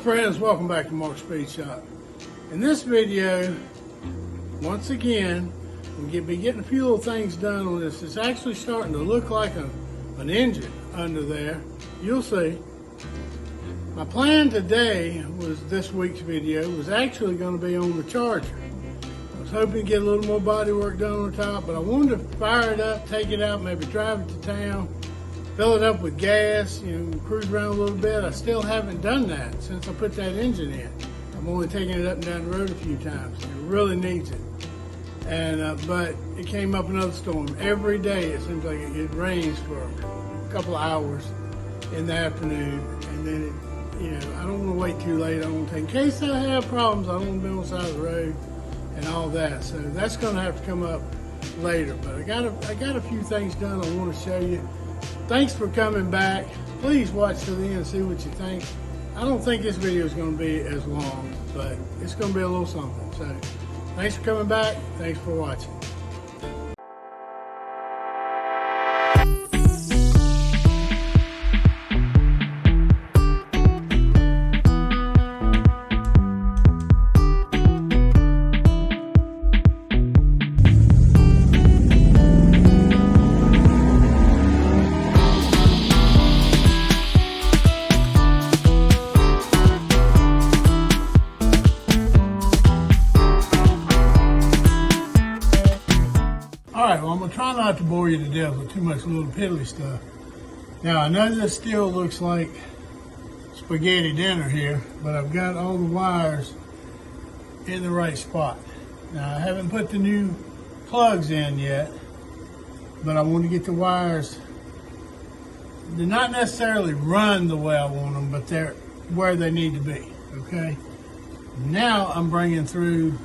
Friends, welcome back to Mark's Speed Shop. In this video, once again, we'll be getting a few little things done on this. It's actually starting to look like an engine under there. You'll see. My plan today was this week's video was actually going to be on the Charger. I was hoping to get a little more body work done on the top, but I wanted to fire it up, take it out, maybe drive it to town, fill it up with gas, cruise around a little bit. I still haven't done that since I put that engine in. I'm only taking it up and down the road a few times. It really needs it. And but it came up another storm. Every day it seems like it rains for a couple of hours in the afternoon, and then I don't want to wait too late. I don't want to take, in case I have problems, I don't want to be on the side of the road and all that. So that's going to have to come up later. But I got a few things done I want to show you. Thanks for coming back. Please watch to the end and see what you think. I don't think this video is going to be as long, but it's going to be a little something. So thanks for coming back. Thanks for watching. Alright, well, I'm going to try not to bore you to death with too much little piddly stuff. Now, I know this still looks like spaghetti dinner here, but I've got all the wires in the right spot. Now, I haven't put the new plugs in yet, but I want to get the wires. They're not necessarily run the way I want them, but they're where they need to be, okay? Now, I'm bringing through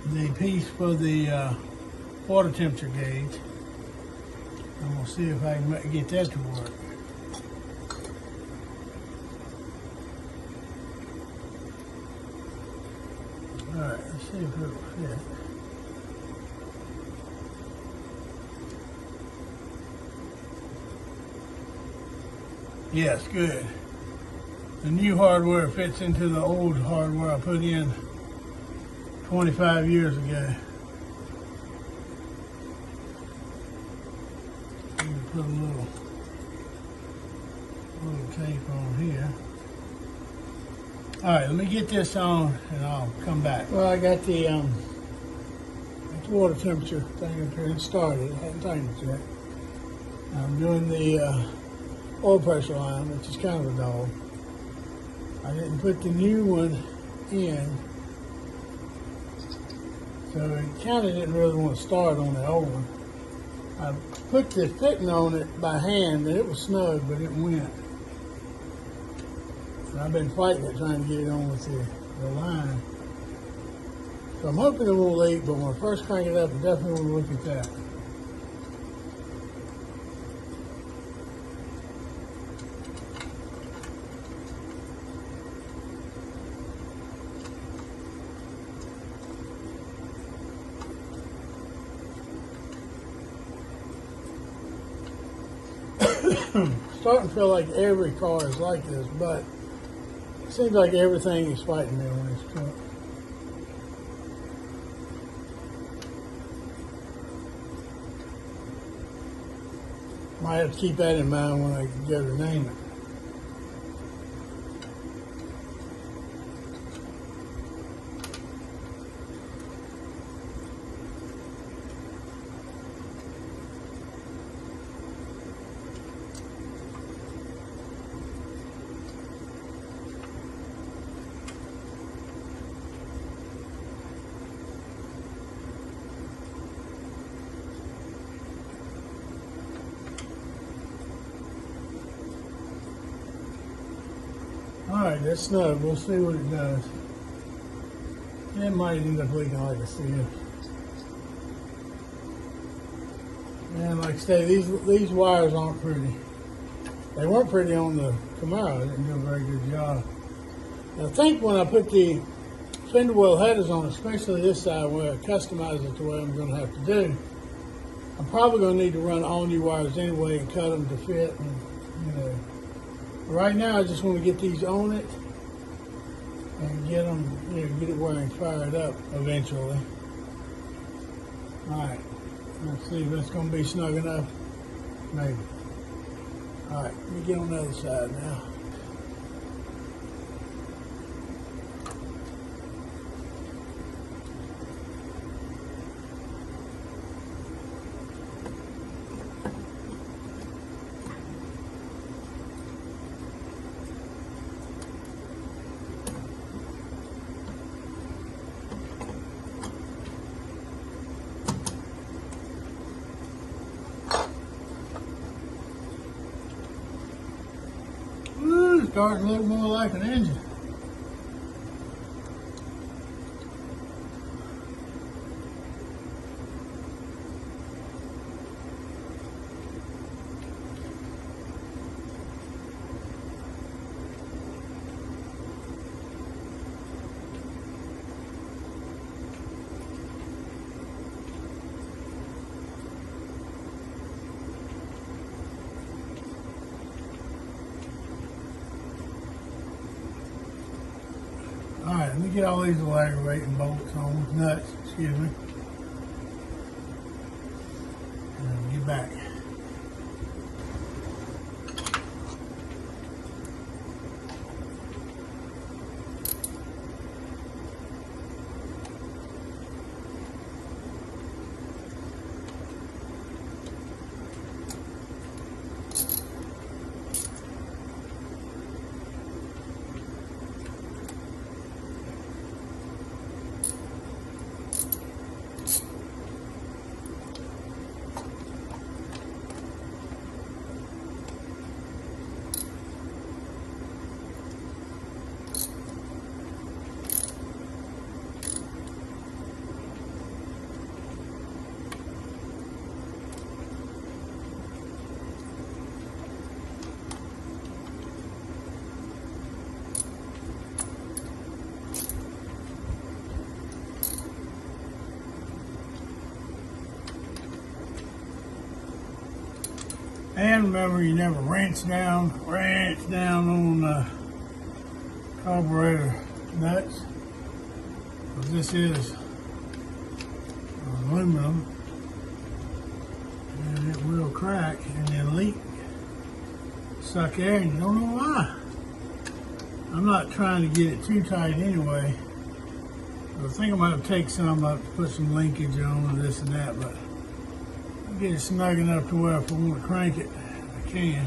the piece for the water temperature gauge. I'm going to see if I can get that to work. Alright, let's see if it will fit. Yes, good. The new hardware fits into the old hardware I put in 25 years ago. Put a little tape on here. All right, let me get this on and I'll come back. Well, I got the water temperature thing up here and started. I hadn't tightened it yet. I'm doing the oil pressure line, which is kind of a dog. I didn't put the new one in, so it kind of didn't really want to start on the old one. I put the fitting on it by hand, and it was snug, but it went. And I've been fighting it, trying to get it on with the line. So I'm hoping it won't leak, but when I first crank it up, I definitely want to look at that. Starting to feel like every car is like this, but it seems like everything is fighting me on this truck. Might have to keep that in mind when I go to name it. Alright, that's snug. We'll see what it does. It might end up leaking like a sieve. And like I say, these wires aren't pretty. They weren't pretty on the Camaro. They didn't do a very good job. I think when I put the fender well headers on, especially this side where I customize it the way I'm going to have to do, I'm probably going to need to run all new wires anyway and cut them to fit. And, you know, right now I just want to get these on it and get them, you know, get it wearing fired up eventually. All right, let's see if that's going to be snug enough. Maybe. All right, let me get on the other side now. Starting to look more like an engine. All right, let me get all these little aggravating bolts on, nuts, excuse me. And then get back. And remember, you never wrench down on the carburetor nuts, because this is aluminum and it will crack and then leak, suck air, and you don't know why. I'm not trying to get it too tight anyway. I think I'm going to have to take some up to put some linkage on and this and that, but I'll get it snug enough to where if I want to crank it, I can.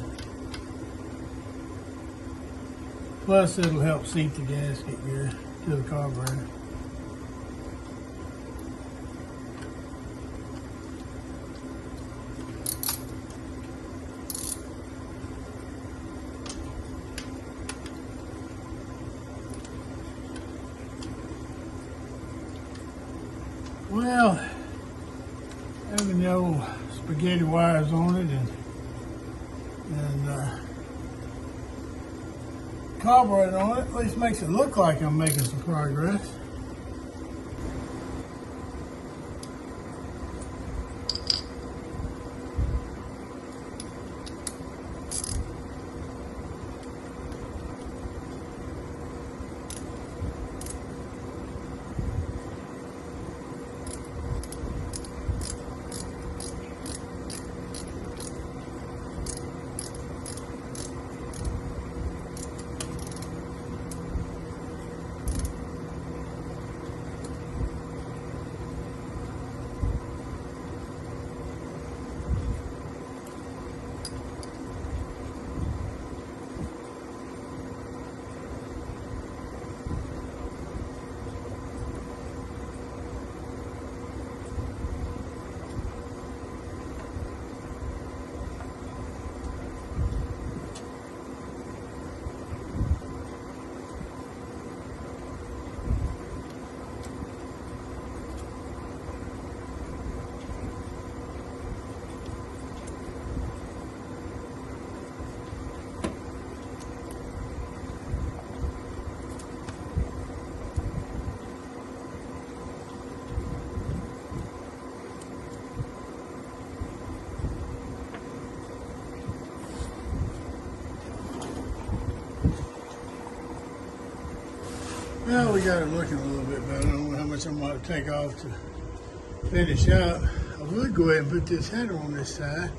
Plus, it'll help seat the gasket here to the carburetor. Well, having the old spaghetti wires on it and carburetor on it at least makes it look like I'm making some progress. Well, we got it looking a little bit better. I don't know how much I'm going to take off to finish up. I would go ahead and put this header on this side,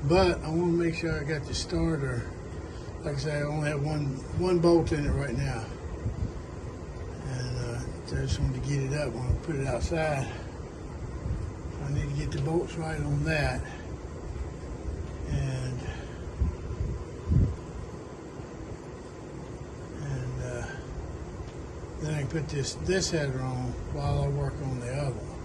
but I want to make sure I got the starter. Like I say, I only have one bolt in it right now. And so I just wanted to get it up when I put it outside. I need to get the bolts right on that. And then I can put this header on while I work on the other one.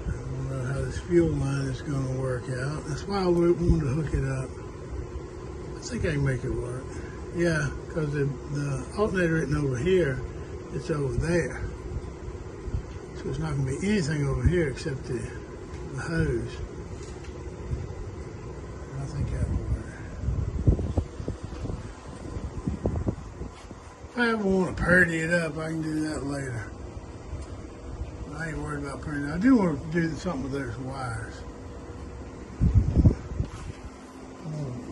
I don't know how this fuel line is going to work out. That's why I wanted to hook it up. I think I can make it work. Yeah, because the alternator isn't over here, it's over there. So there's not going to be anything over here except the hose. I think that'll work. If I ever want to purdy it up, I can do that later. I ain't worried about purdying it. I do want to do something with those wires.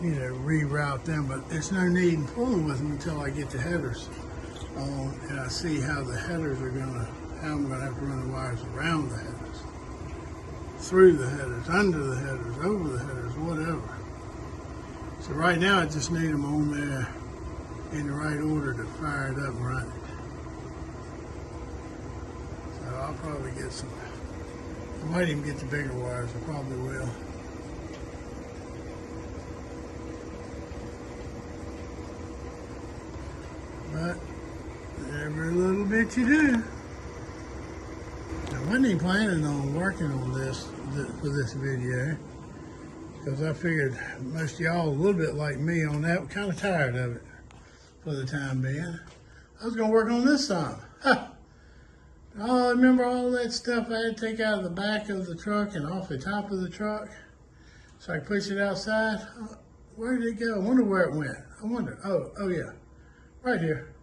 Reroute them, but there's no need in fooling with them until I get the headers on and I see how the headers are how I'm gonna have to run the wires around the headers, through the headers, under the headers, over the headers, whatever. So right now I just need them on there in the right order to fire it up and run it. So I'll probably get some, I might even get the bigger wires, I probably will. But every little bit you do. I wasn't even planning on working on this for this video, because I figured most of y'all a little bit like me on that, were kind of tired of it for the time being. I was going to work on this some. Oh, I remember all that stuff I had to take out of the back of the truck and off the top of the truck so I could push it outside. Where did it go? I wonder where it went. I wonder. Oh yeah. Right here.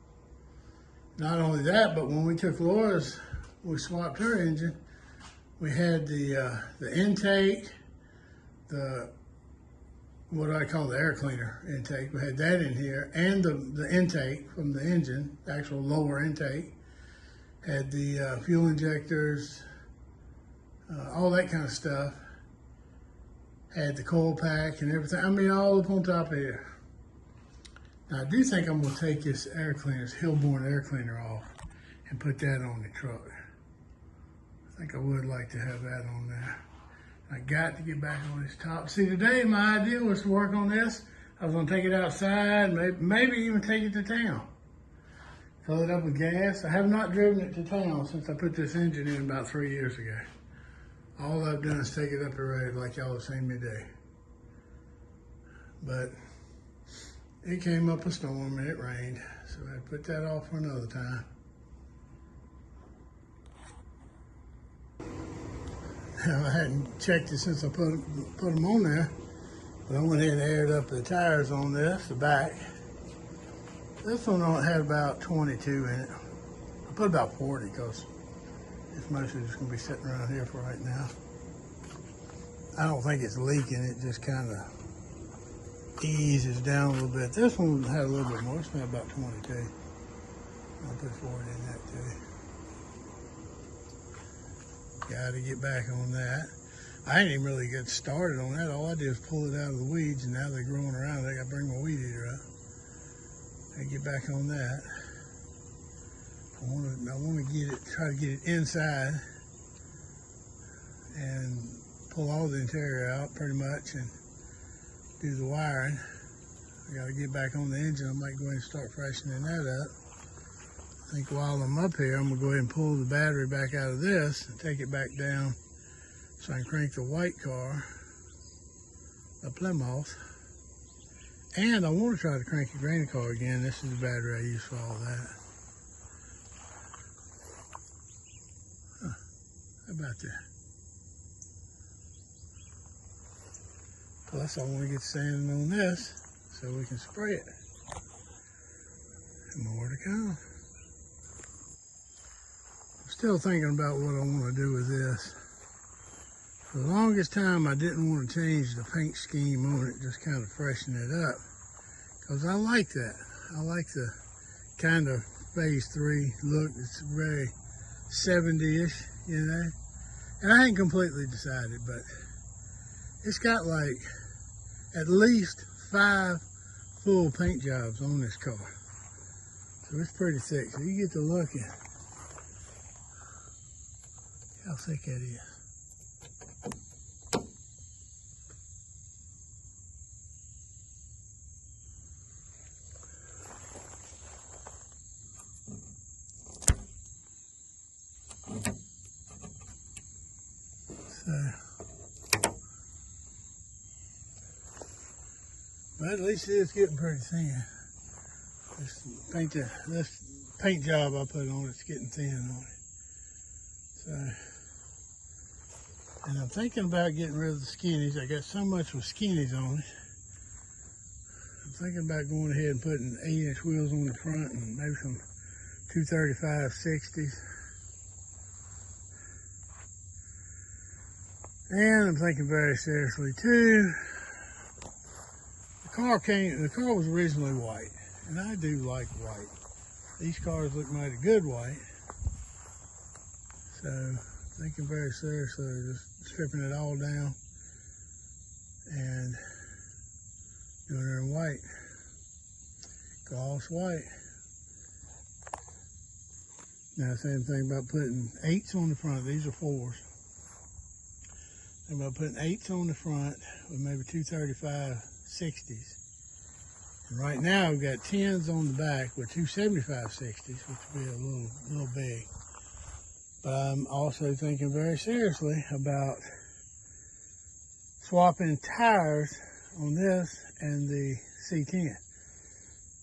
Not only that, but when we took Laura's, we swapped her engine, we had the intake, what I call the air cleaner intake, we had that in here, and the intake from the engine, the actual lower intake, had the fuel injectors, all that kind of stuff, had the coil pack and everything. I mean, all up on top of here. Now, I do think I'm going to take this air cleaner, this Hillborn air cleaner off and put that on the truck. I think I would like to have that on there. I got to get back on this top. See, today my idea was to work on this. I was going to take it outside, maybe even take it to town. Fill it up with gas. I have not driven it to town since I put this engine in about 3 years ago. All I've done is take it up the road like y'all have seen me do. But it came up a storm and it rained, so I put that off for another time. Now, I hadn't checked it since I put them on there, but I went ahead and aired up the tires on this, the back. This one had about 22 in it. I put about 40 because it's mostly just going to be sitting around here for right now. I don't think it's leaking, it just kind of eases down a little bit. This one had a little bit more. It's about 22. I'll put 40 in that too. Got to get back on that. I ain't even really get started on that. All I did was pull it out of the weeds, and now they're growing around. I got to bring my weed eater up. I get back on that. I want to get it, try to get it inside and pull all the interior out pretty much and do the wiring. I got to get back on the engine. I might go ahead and start freshening that up. I think while I'm up here, I'm going to go ahead and pull the battery back out of this and take it back down so I can crank the white car, a Plymouth. And I want to try to crank the granny car again. This is the battery I use for all that. How about that? Plus, I want to get sanding on this so we can spray it. And more to come. I'm still thinking about what I want to do with this. For the longest time, I didn't want to change the paint scheme on it, just kind of freshen it up. Because I like that. I like the kind of phase 3 look. It's very 70-ish, you know. And I ain't completely decided, but it's got like at least 5 full paint jobs on this car. So it's pretty thick. So you get to look at how thick that is. But at least it is getting pretty thin. This paint job I put on it's getting thin on it. So, and I'm thinking about getting rid of the skinnies. I got so much with skinnies on it. I'm thinking about going ahead and putting 8-inch wheels on the front and maybe some 235 60s. And I'm thinking very seriously too. The car was originally white, and I do like white. These cars look mighty good white. So, thinking very seriously of just stripping it all down and doing it in white. Gloss white. Now, same thing about putting 8s on the front. These are 4s. Think about putting 8s on the front with maybe 235 60s. And right now we've got 10s on the back with 275 60s, which would be a little big. But I'm also thinking very seriously about swapping tires on this and the C10.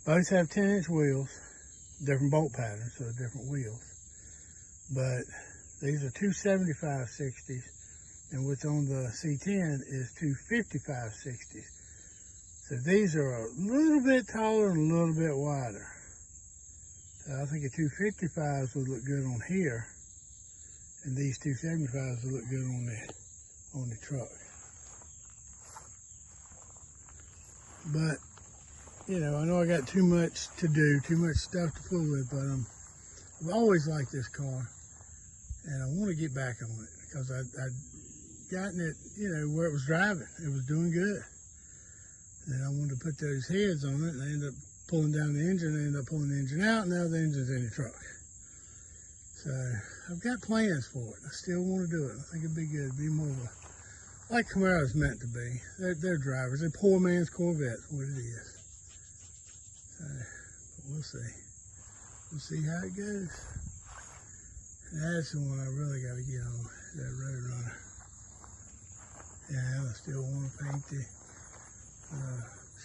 Both have 10-inch wheels, different bolt patterns, so different wheels. But these are 275 60s, and what's on the C10 is 255 60s. So these are a little bit taller and a little bit wider. So I think a 255s would look good on here, and these 275s would look good on the truck. But you know, I know I got too much to do, too much stuff to fool with, but I've always liked this car, and I want to get back on it because I'd gotten it, you know, where it was driving. It was doing good. And I wanted to put those heads on it, and I ended up pulling down the engine, I ended up pulling the engine out, and now the engine's in the truck. So I've got plans for it. I still want to do it. I think it'd be good. It'd be more of a, like Camara's meant to be. They're drivers. They're poor man's Corvettes, what it is. So, but we'll see. We'll see how it goes. And that's the one I really got to get on, that Roadrunner. Yeah, I still want to paint the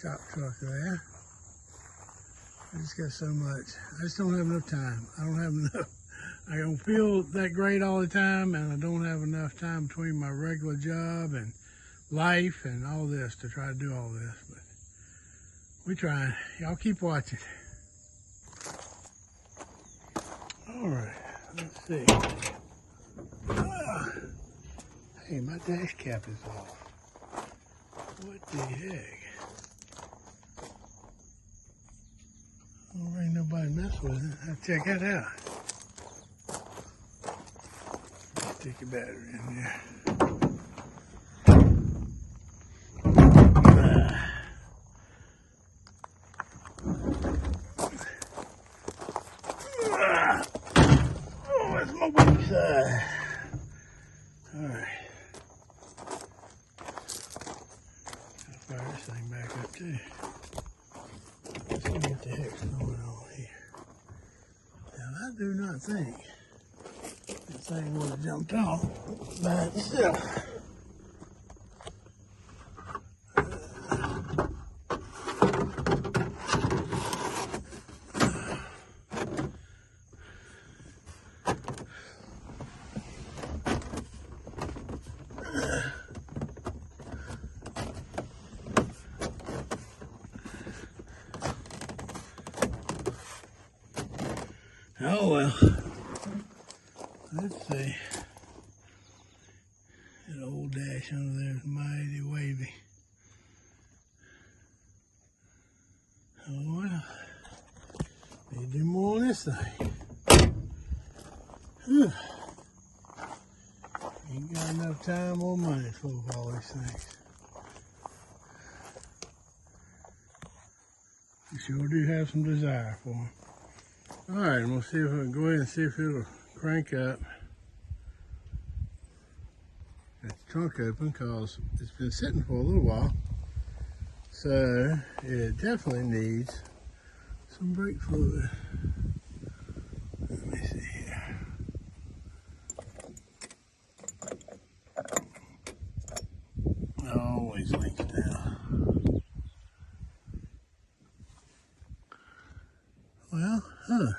shop truck there. I just got so much. I just don't have enough time. I don't have enough. I don't feel that great all the time, and I don't have enough time between my regular job and life and all this to try to do all this. But we trying. Y'all keep watching. All right. Let's see. Hey, my dash cap is off. What the heck? Don't ain't nobody mess with it. I'll check that out. Stick your battery in there. Oh, that's my weak side. All right. I'll fire this thing back up too. Let's see what the heck's going on here. Now, I do not think this thing would have jumped off by itself. Oh well, let's see. That old dash under there is mighty wavy. Oh well, need to do more on this this thing. Whew. Ain't got enough time or money for all these things. You sure do have some desire for them. Alright, I'm going to see if I can go ahead and see if it'll crank up. Got the trunk open because it's been sitting for a little while. So it definitely needs some brake fluid. Let me see here. Always links down. Well,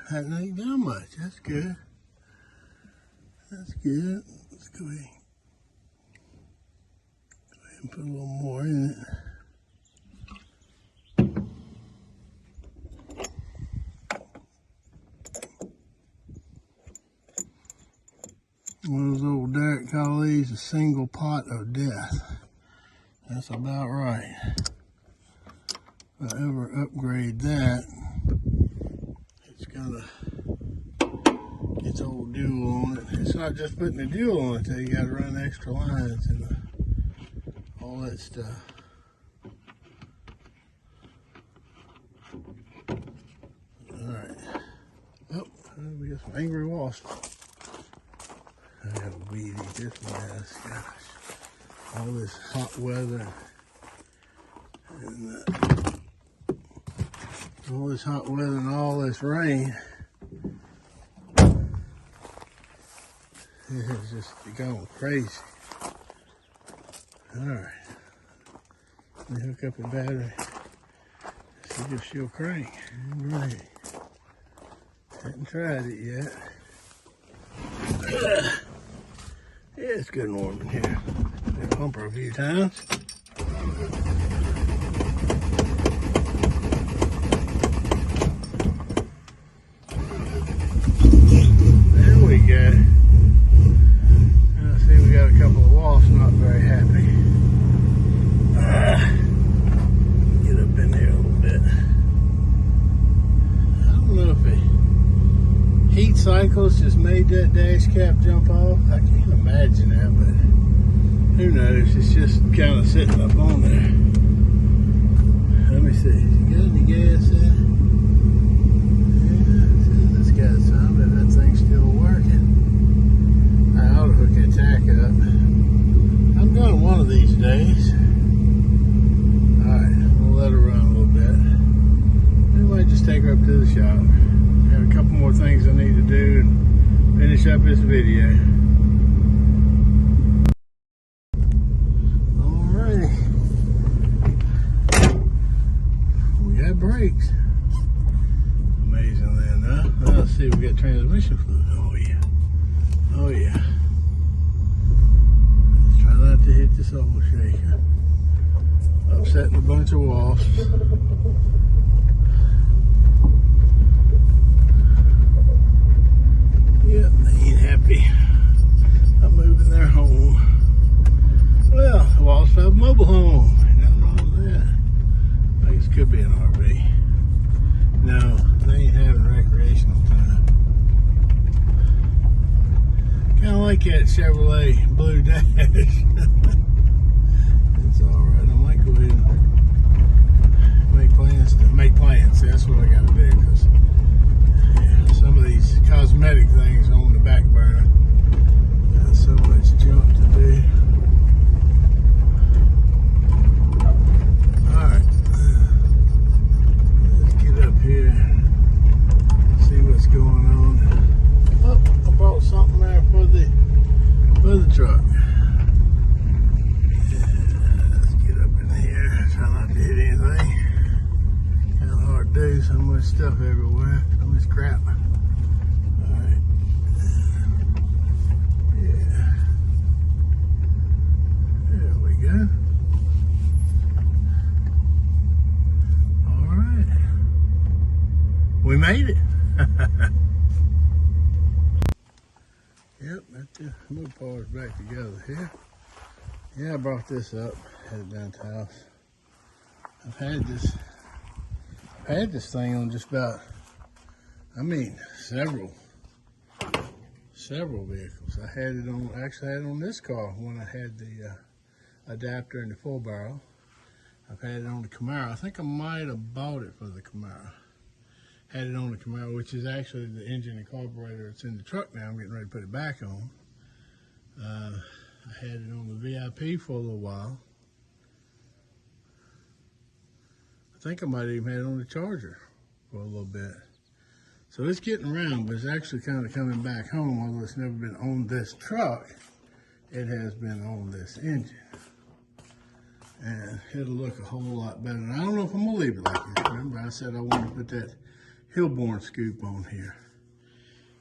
hadn't leaked down much. That's good. That's good. Let's go ahead and put a little more in it. One of those old Derek call these a single pot of death. That's about right. If I ever upgrade that, it's gonna get the old dual on it. It's not just putting the dual on it, though. You gotta run extra lines and all that stuff. Alright. Oh, we got some angry wasps. I got a weedy this mess, gosh. All this hot weather and all this hot weather and all this rain. It has just gone crazy. Alright. Let me hook up the battery. See if she'll crank. Alright. Haven't tried it yet. Yeah, it's good and warm in here. Been pump her a few times. There we go. Now see, we got a couple of wasps not very happy. Get up in there a little bit. I don't know if it heat cycles just made that dash cap jump off. I can't imagine that, but who knows? It's just kind of sitting up on there. Let me see. You got any gas in it? Yeah, it's got some, but that thing's still working. I ought to hook that tack up. I'm going one of these days. Alright, we'll let her run a little bit. We might just take her up to the shop. Have a couple more things I need to do and finish up this video. Alrighty. We got brakes. Amazingly enough. Now let's see if we got transmission fluid. Oh yeah. Oh yeah. Let's try not to hit this oil shaker. Upsetting a bunch of wasps. Yep, they ain't happy. I'm moving their home. Well, the wasps have a mobile home. Nothing wrong with that. I guess it could be an RV. No, they ain't having recreational time. Kind of like that Chevrolet Blue Dash. It's alright. I might go ahead and make plans. That's what I got to do. Cause some of these cosmetic things on the back burner. Got so much junk to do. Alright. Let's get up here. See what's going on. Oh, I brought something there for the truck. Yeah, let's get up in here. Try not to hit anything. Kind of hard to do. So much stuff everywhere. So much crap. Alright. Yeah. There we go. Alright. We made it. Yep, that's the move par's back together here. Yeah, I brought this up, had it down to the house. I've had this thing on just about I mean, several vehicles. I had it on, actually had it on this car when I had the adapter and the 4-barrel. I've had it on the Camaro. I think I might have bought it for the Camaro. Had it on the Camaro, which is actually the engine and carburetor that's in the truck now. I'm getting ready to put it back on. I had it on the VIP for a little while. I think I might have even had it on the Charger for a little bit. So it's getting around, but it's actually kind of coming back home, although it's never been on this truck. It has been on this engine. And it'll look a whole lot better. And I don't know if I'm gonna leave it like this. Remember, I said I wanted to put that Hillborn scoop on here.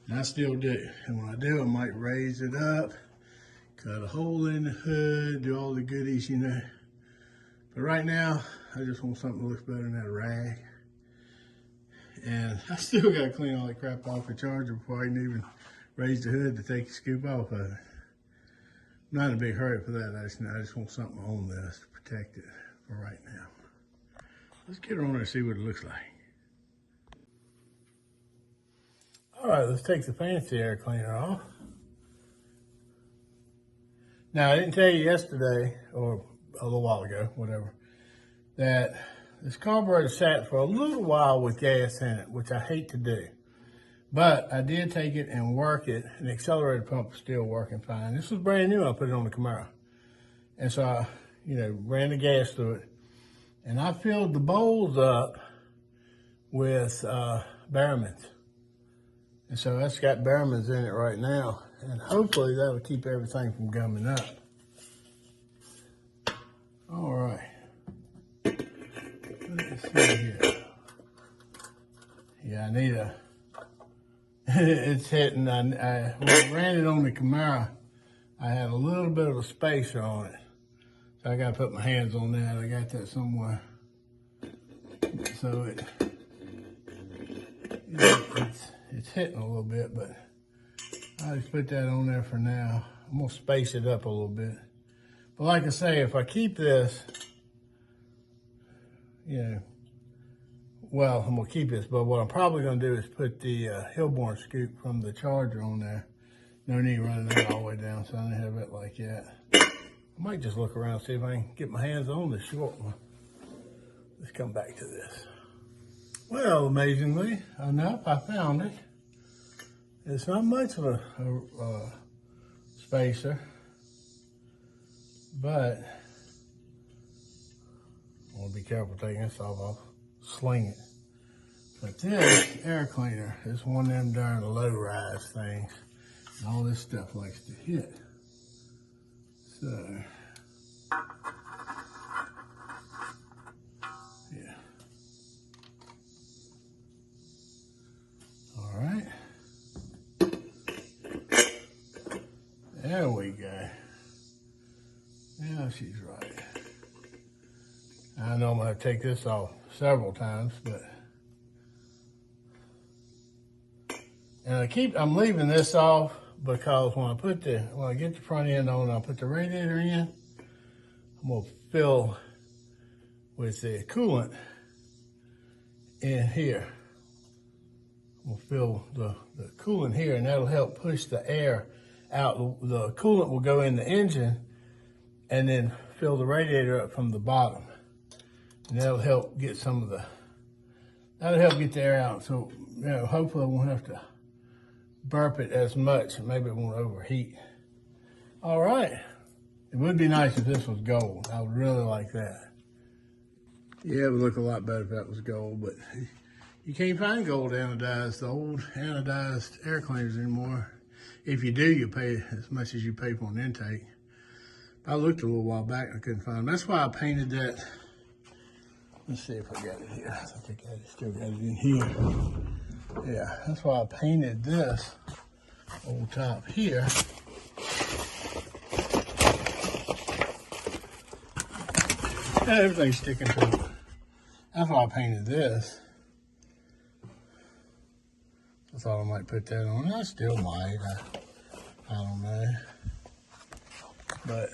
And I still do. And when I do, I might raise it up, cut a hole in the hood, do all the goodies, you know. But right now, I just want something that looks better than that rag. And I still gotta clean all that crap off the Charger before I can even raise the hood to take the scoop off of it. I'm not in a big hurry for that. I just want something on this to protect it for right now. Let's get her on there and see what it looks like. All right, let's take the fancy air cleaner off. Now, I didn't tell you yesterday, or a little while ago, whatever, that this carburetor sat for a little while with gas in it, which I hate to do. But I did take it and work it, and the accelerator pump is still working fine. This was brand new when I put it on the Camaro. And so I, ran the gas through it. And I filled the bowls up with Barrowmans. And so that's got Barrowmans in it right now. And hopefully that'll keep everything from gumming up. All right. Let's see here. Yeah, I need a... It's hitting. When I ran it on the Camaro, I had a little bit of a spacer on it. So I got to put my hands on that. I got that somewhere. So it's hitting a little bit, but I'll just put that on there for now. I'm going to space it up a little bit. But like I say, if I keep this, well, I'm going to keep this, but what I'm probably going to do is put the Hillborn scoop from the Charger on there. No need running that all the way down, so I don't have it like that. I might just look around and see if I can get my hands on the short one. Let's come back to this. Well, amazingly enough, I found it. It's not much of a spacer, but I want to be careful taking this off. Sling it. But this air cleaner is one of them darn low-rise things. And all this stuff likes to hit. So, yeah. All right. There we go. Now she's right. I know I'm going to take this off several times, but I'm leaving this off because when I get the front end on, I'll put the radiator in. I'm going to fill with the coolant in here. I'm going to fill the coolant here, and that'll help push the air out. The coolant will go in the engine and then fill the radiator up from the bottom. And that'll help get that'll help get the air out. So, hopefully I won't have to burp it as much, and maybe it won't overheat. All right. It would be nice if this was gold. I would really like that. Yeah, it would look a lot better if that was gold, but you can't find gold anodized, the old anodized air cleaners anymore. If you do, you pay as much as you pay for an intake. I looked a little while back and I couldn't find them. That's why I painted that. Let's see if I got it here. I think I still got it in here. Yeah, that's why I painted this old top here. Everything's sticking to it. That's why I painted this. I thought I might put that on. I still might. I don't know. But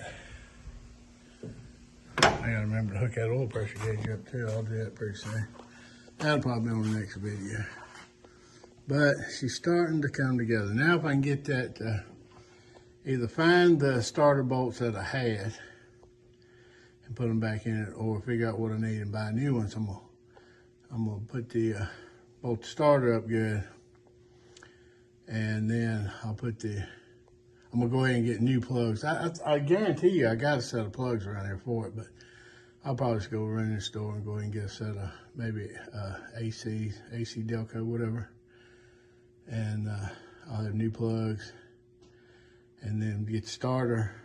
I gotta remember to hook that oil pressure gauge up too. I'll do that pretty soon. That'll probably be on the next video. but she's starting to come together. Now if I can get that, either find the starter bolts that I had and put them back in it, or figure out what I need and buy new ones. I'm gonna put the bolt the starter up good, and then I'm gonna go ahead and get new plugs. I guarantee you I got a set of plugs around here for it, but I'll probably just go run in the store and go ahead and get a set of maybe AC Delco, whatever, and I'll have new plugs, and then get the starter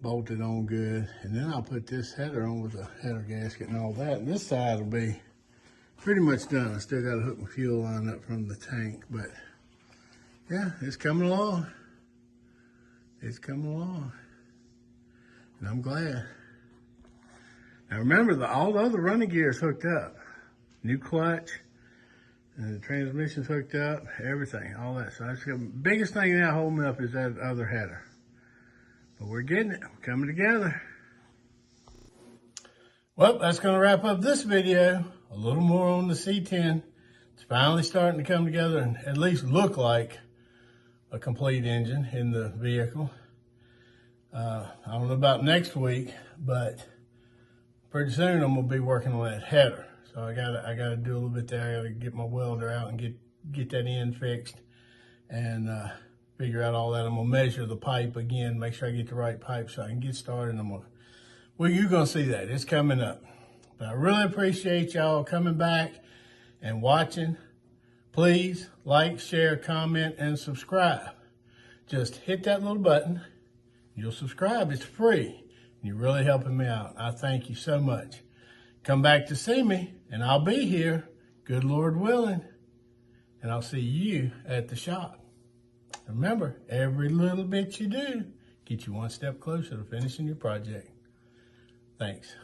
bolted on good, and then I'll put this header on with the header gasket and all that, and this side will be pretty much done. I still got to hook my fuel line up from the tank, but yeah, it's coming along. It's coming along, and I'm glad. Now remember, all the other running gear is hooked up. New clutch, and the transmission's hooked up, everything, all that. So that's the biggest thing now holding me up is that other header. But we're getting it, we're coming together. Well, that's gonna wrap up this video. A little more on the C10. It's finally starting to come together and at least look like a complete engine in the vehicle. I don't know about next week, but pretty soon I'm gonna be working on that header. So I gotta do a little bit there. I gotta get my welder out and get that end fixed and figure out all that. I'm gonna measure the pipe again, make sure I get the right pipe so I can get started. Well, you're gonna see that, it's coming up. But I really appreciate y'all coming back and watching. Please like, share, comment, and subscribe. Just hit that little button. You'll subscribe, it's free. You're really helping me out. I thank you so much. Come back to see me, and I'll be here, good Lord willing. And I'll see you at the shop. Remember, every little bit you do gets you one step closer to finishing your project. Thanks.